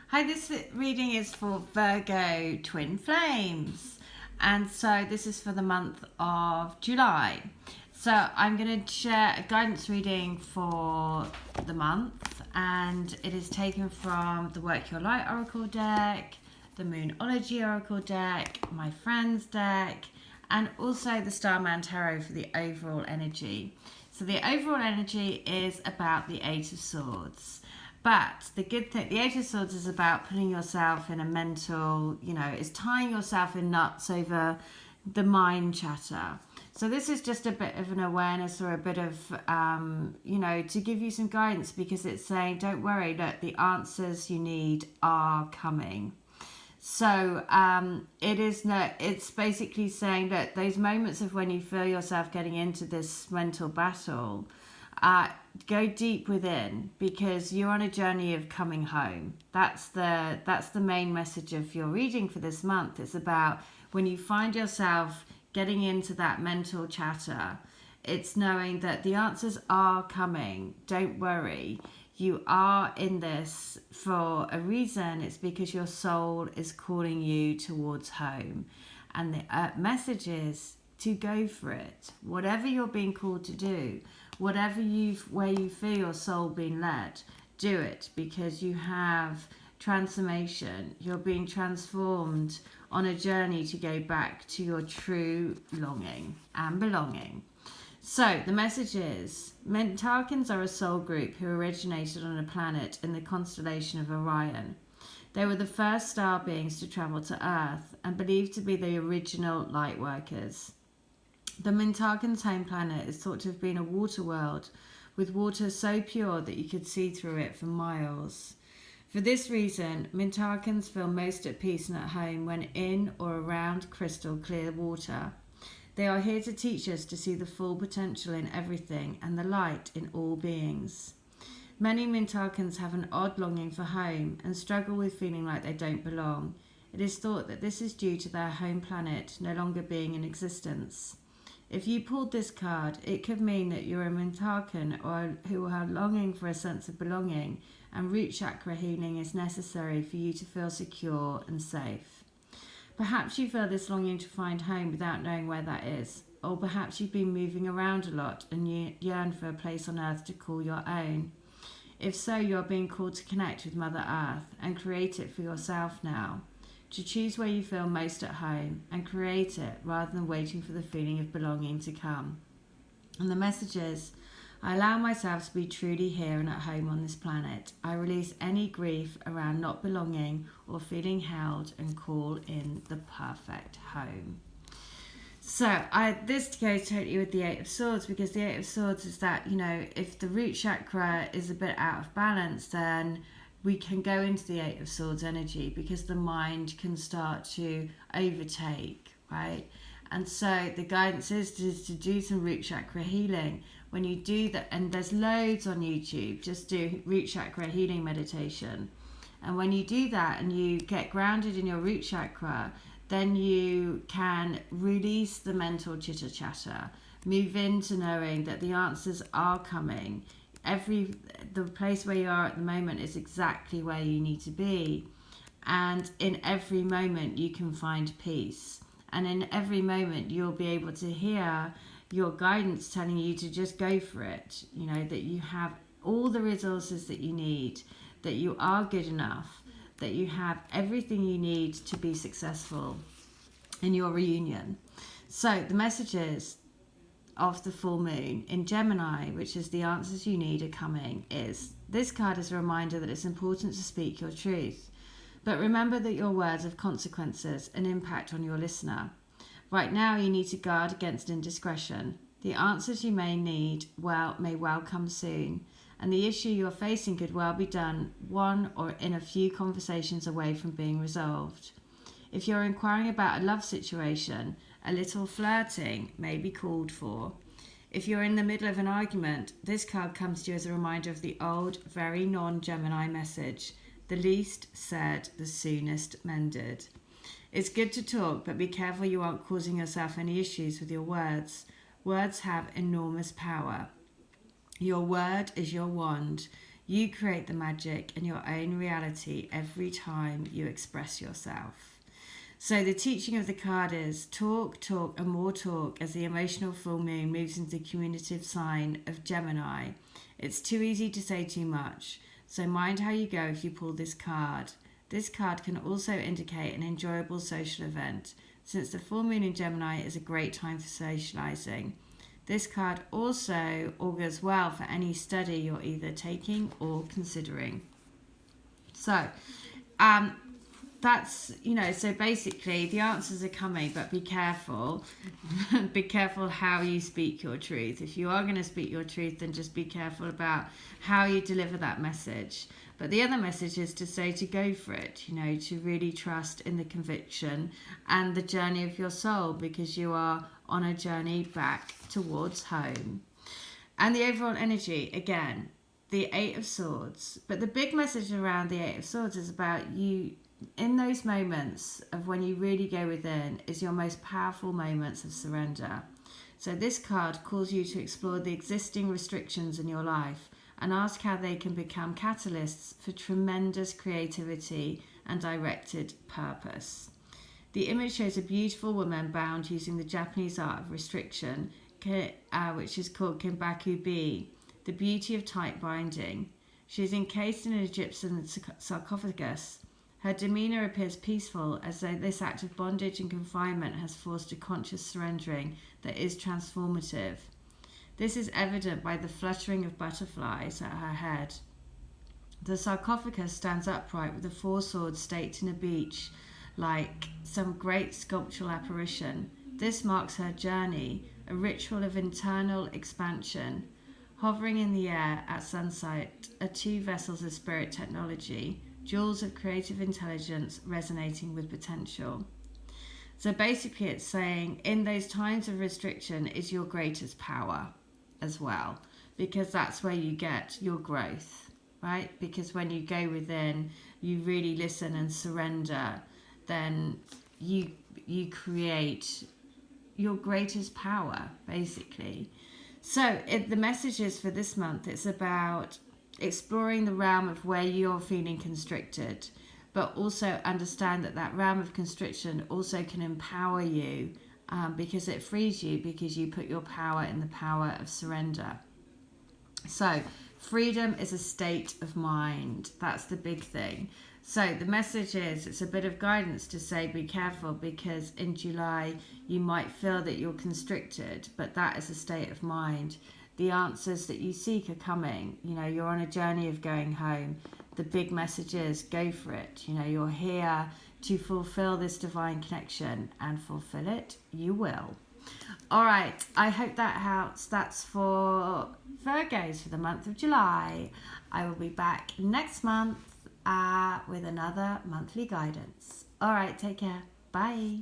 Hi, this reading is for Virgo twin flames, and so this is for the month of July. So I'm going to share a guidance reading for the month, and it is taken from the Work Your Light Oracle deck, the Moonology Oracle deck, my friend's deck, and also the Starman Tarot for the overall energy. So the overall energy is about the Eight of Swords. But the good thing, the Eight of Swords is about putting yourself in a mental, is tying yourself in knots over the mind chatter. So this is just a bit of an awareness or a bit of, to give you some guidance, because it's saying, don't worry, look, the answers you need are coming. So it's basically saying that those moments of when you feel yourself getting into this mental battle, go deep within, because you're on a journey of coming home. That's the main message of your reading for this month. It's about when you find yourself getting into that mental chatter, it's knowing that the answers are coming. Don't worry. You are in this for a reason. It's because your soul is calling you towards home. And the message is to go for it. Whatever you're being called to do, where you feel your soul being led, do it, because you have transformation. You're being transformed on a journey to go back to your true longing and belonging. So the message is, Mintarkans are a soul group who originated on a planet in the constellation of Orion. They were the first star beings to travel to Earth and believed to be the original light workers. The Mintarkans' home planet is thought to have been a water world, with water so pure that you could see through it for miles. For this reason, Mintarkans feel most at peace and at home when in or around crystal clear water. They are here to teach us to see the full potential in everything and the light in all beings. Many Mintarkans have an odd longing for home and struggle with feeling like they don't belong. It is thought that this is due to their home planet no longer being in existence. If you pulled this card, it could mean that you're a Mintarkan or who are longing for a sense of belonging, and root chakra healing is necessary for you to feel secure and safe. Perhaps you feel this longing to find home without knowing where that is, or perhaps you've been moving around a lot and you yearn for a place on Earth to call your own. If so, you're being called to connect with Mother Earth and create it for yourself now. To choose where you feel most at home and create it rather than waiting for the feeling of belonging to come. And the message is, I allow myself to be truly here and at home on this planet. I release any grief around not belonging or feeling held and call in the perfect home. So this goes totally with the Eight of Swords, because the Eight of Swords is that, if the root chakra is a bit out of balance, then we can go into the Eight of Swords energy, because the mind can start to overtake, right? And so the guidance is to do some root chakra healing. When you do that, and there's loads on YouTube, just do root chakra healing meditation. And when you do that and you get grounded in your root chakra, then you can release the mental chitter chatter, move into knowing that the answers are coming. The place where you are at the moment is exactly where you need to be. And in every moment you can find peace. And in every moment you'll be able to hear your guidance telling you to just go for it. That you have all the resources that you need, that you are good enough, that you have everything you need to be successful in your reunion. So the messages of the full moon in Gemini, which is the answers you need are coming, is this card is a reminder that it's important to speak your truth. But remember that your words have consequences and impact on your listener. Right now, you need to guard against indiscretion. The answers you may need may well come soon, and the issue you're facing could well be done one or in a few conversations away from being resolved. If you're inquiring about a love situation, a little flirting may be called for. If you're in the middle of an argument, this card comes to you as a reminder of the old, very non-Gemini message: the least said, the soonest mended. It's good to talk, but be careful you aren't causing yourself any issues with your words. Words have enormous power. Your word is your wand. You create the magic and your own reality every time you express yourself. So the teaching of the card is talk, talk, and more talk as the emotional full moon moves into the cumulative sign of Gemini. It's too easy to say too much, so mind how you go if you pull this card. This card can also indicate an enjoyable social event, since the full moon in Gemini is a great time for socializing. This card also augurs well for any study you're either taking or considering. So, that's, so basically the answers are coming, but be careful. Be careful how you speak your truth. If you are going to speak your truth, then just be careful about how you deliver that message. But the other message is to say to go for it, to really trust in the conviction and the journey of your soul, because you are on a journey back towards home. And the overall energy, again, the Eight of Swords. But the big message around the Eight of Swords is about you. In those moments of when you really go within is your most powerful moments of surrender. So this card calls you to explore the existing restrictions in your life and ask how they can become catalysts for tremendous creativity and directed purpose. The image shows a beautiful woman bound using the Japanese art of restriction, which is called Kimbaku-bi, the beauty of tight binding. She is encased in an Egyptian sarcophagus. Her demeanour appears peaceful, as though this act of bondage and confinement has forced a conscious surrendering that is transformative. This is evident by the fluttering of butterflies at her head. The sarcophagus stands upright with the four swords staked in a beach, like some great sculptural apparition. This marks her journey, a ritual of internal expansion. Hovering in the air at sunset are two vessels of spirit technology, jewels of creative intelligence resonating with potential. So basically it's saying in those times of restriction is your greatest power as well, because that's where you get your growth, right? Because when you go within, you really listen and surrender, then you create your greatest power, basically. So the messages for this month, it's about exploring the realm of where you're feeling constricted, but also understand that realm of constriction also can empower you, because it frees you, because you put your power in the power of surrender. So freedom is a state of mind. That's the big thing. So the message is, it's a bit of guidance to say be careful, because in July you might feel that you're constricted, but that is a state of mind. The answers that you seek are coming. You're on a journey of going home. The big message is go for it. You're here to fulfill this divine connection, and fulfill it you will. All right, I hope that helps. That's for Virgos for the month of July. I will be back next month with another monthly guidance. All right, take care. Bye.